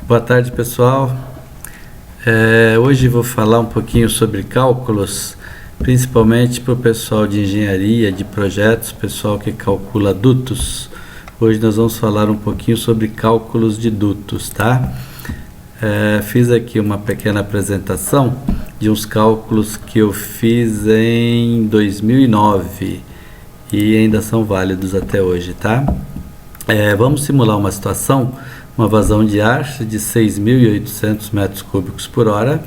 Boa tarde, pessoal. Hoje vou falar um pouquinho sobre cálculos, principalmente para o pessoal de engenharia, de projetos, pessoal que calcula dutos. Hoje nós vamos falar um pouquinho sobre cálculos de dutos, tá? Fiz aqui uma pequena apresentação de uns cálculos que eu fiz em 2009 e ainda são válidos até hoje, tá? Vamos simular uma situação, uma vazão de ar de 6.800 metros cúbicos por hora.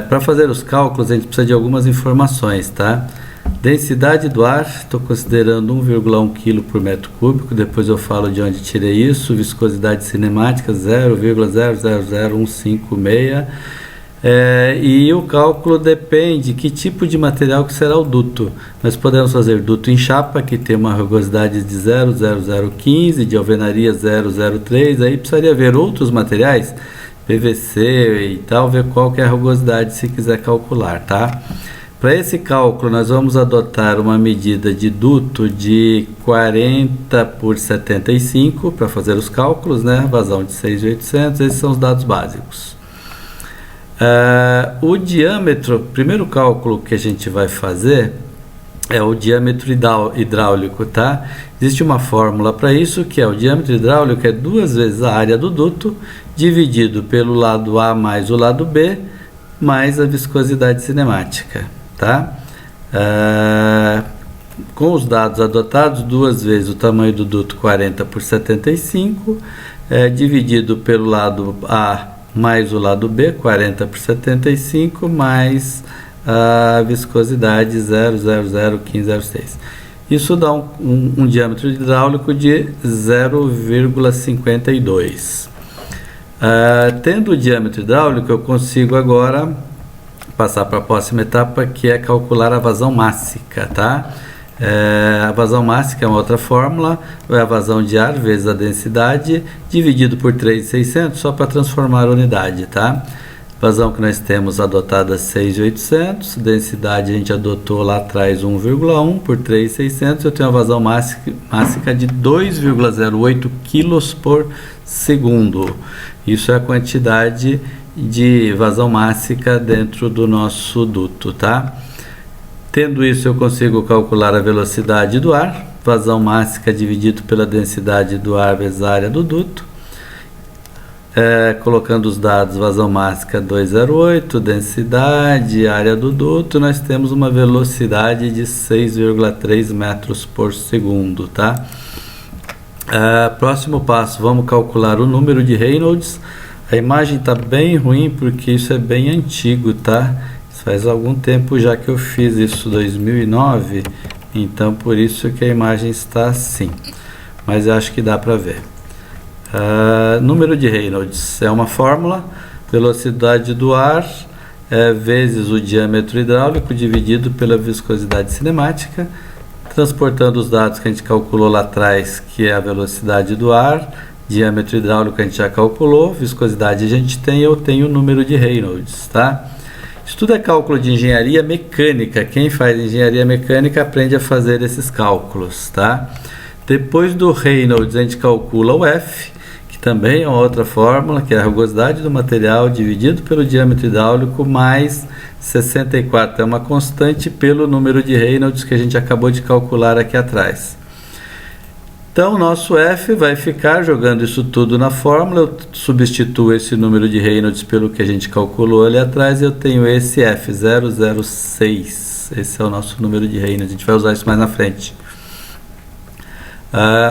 Para fazer os cálculos a gente precisa de algumas informações, tá? Densidade do ar, estou considerando 1,1 kg por metro cúbico, depois eu falo de onde tirei isso. Viscosidade cinemática 0,000156. E o cálculo depende que tipo de material que será o duto. Nós podemos fazer duto em chapa, que tem uma rugosidade de 0,0015, de alvenaria 0,03, aí precisaria ver outros materiais, PVC e tal, ver qual que é a rugosidade se quiser calcular, tá? Para esse cálculo nós vamos adotar uma medida de duto de 40 por 75 para fazer os cálculos, né? Vazão de 6.800, esses são os dados básicos. O diâmetro, primeiro cálculo que a gente vai fazer é o diâmetro hidráulico, tá? Existe uma fórmula para isso, que é o diâmetro hidráulico é 2 vezes a área do duto dividido pelo lado A mais o lado B mais a viscosidade cinemática, tá? Com os dados adotados, 2 vezes o tamanho do duto 40 por 75 dividido pelo lado A mais o lado B, 40 por 75, mais a viscosidade 0,001506. Isso dá um diâmetro hidráulico de 0,52. Tendo o diâmetro hidráulico, eu consigo agora passar para a próxima etapa, que é calcular a vazão mássica, tá? A vazão mássica é uma outra fórmula, é a vazão de ar vezes a densidade, dividido por 3.600, só para transformar a unidade, tá? Vazão que nós temos adotada 6.800, densidade a gente adotou lá atrás 1,1 por 3.600, eu tenho a vazão mássica de 2,08 kg por segundo. Isso é a quantidade de vazão mássica dentro do nosso duto, tá? Tendo isso, eu consigo calcular a velocidade do ar, vazão mássica dividido pela densidade do ar vezes a área do duto. Colocando os dados, vazão mássica 208, densidade, área do duto, nós temos uma velocidade de 6,3 metros por segundo, tá? Próximo passo, vamos calcular o número de Reynolds. A imagem está bem ruim porque isso é bem antigo, tá? Faz algum tempo já que eu fiz isso, 2009, então por isso que a imagem está assim, mas eu acho que dá para ver. Número de Reynolds é uma fórmula, velocidade do ar vezes o diâmetro hidráulico dividido pela viscosidade cinemática, transportando os dados que a gente calculou lá atrás, que é a velocidade do ar, diâmetro hidráulico a gente já calculou, viscosidade a gente tem, eu tenho o número de Reynolds, tá? Isso tudo é cálculo de engenharia mecânica. Quem faz engenharia mecânica aprende a fazer esses cálculos, tá? Depois do Reynolds, a gente calcula o F, que também é uma outra fórmula, que é a rugosidade do material dividido pelo diâmetro hidráulico mais 64. É uma constante pelo número de Reynolds que a gente acabou de calcular aqui atrás. Então, o nosso F vai ficar, jogando isso tudo na fórmula, eu substituo esse número de Reynolds pelo que a gente calculou ali atrás e eu tenho esse F, 006. Esse é o nosso número de Reynolds, a gente vai usar isso mais na frente.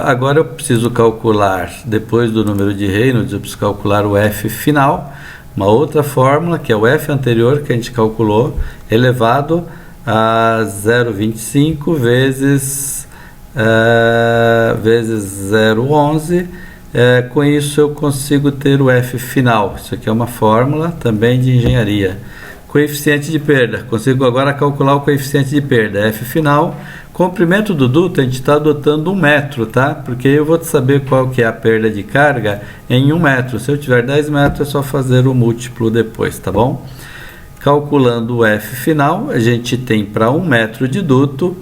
Agora eu preciso calcular, depois do número de Reynolds, eu preciso calcular o F final, uma outra fórmula, que é o F anterior que a gente calculou, elevado a 0,25 vezes 0,11. Com isso eu consigo ter o F final. Isso aqui é uma fórmula também de engenharia. Coeficiente de perda, consigo agora calcular o coeficiente de perda, F final. Comprimento do duto a gente está adotando 1 metro, tá? Porque eu vou saber qual que é a perda de carga em 1 metro. Se eu tiver 10 metros é só fazer o múltiplo depois, tá bom? Calculando o F final, a gente tem para 1 metro de duto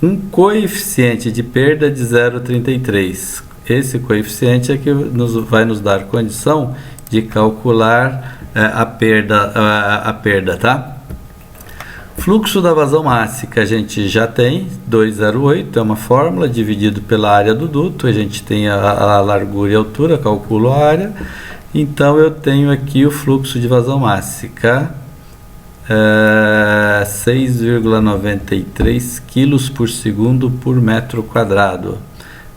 um coeficiente de perda de 0,33. esse coeficiente é que vai nos dar condição de calcular a perda, tá? Fluxo da vazão mássica a gente já tem, 208, é uma fórmula, dividido pela área do duto, a gente tem a largura e a altura, calculo a área, então eu tenho aqui o fluxo de vazão mássica, 6,93 kg por segundo por metro quadrado,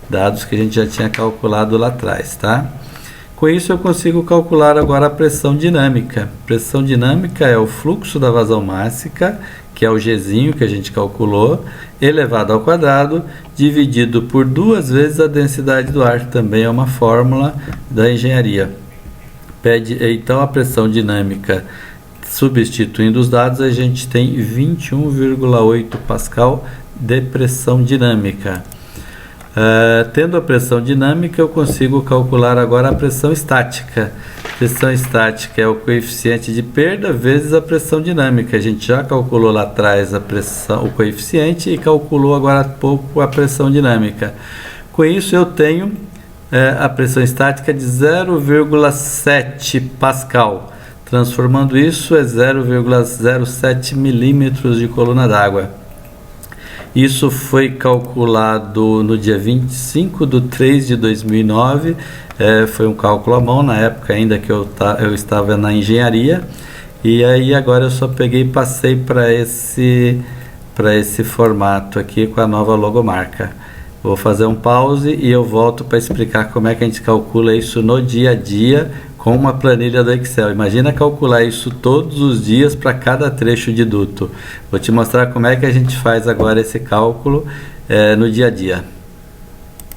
dados que a gente já tinha calculado lá atrás, tá? Com isso eu consigo calcular agora a pressão dinâmica. Pressão dinâmica é o fluxo da vazão mássica, que é o Gzinho que a gente calculou, elevado ao quadrado, dividido por 2 vezes a densidade do ar, também é uma fórmula da engenharia. Então a pressão dinâmica, substituindo os dados, a gente tem 21,8 Pascal de pressão dinâmica. Tendo a pressão dinâmica, eu consigo calcular agora a pressão estática. Pressão estática é o coeficiente de perda vezes a pressão dinâmica. A gente já calculou lá atrás o coeficiente e calculou agora há pouco a pressão dinâmica. Com isso eu tenho a pressão estática de 0,7 Pascal. Transformando isso é 0,07 milímetros de coluna d'água. Isso foi calculado no dia 25/3/2009, foi um cálculo à mão, na época ainda que eu estava na engenharia, e aí agora eu só peguei e passei para esse formato aqui com a nova logomarca. Vou fazer um pause e eu volto para explicar como é que a gente calcula isso no dia a dia com uma planilha do Excel. Imagina calcular isso todos os dias para cada trecho de duto. Vou te mostrar como é que a gente faz agora esse cálculo no dia a dia.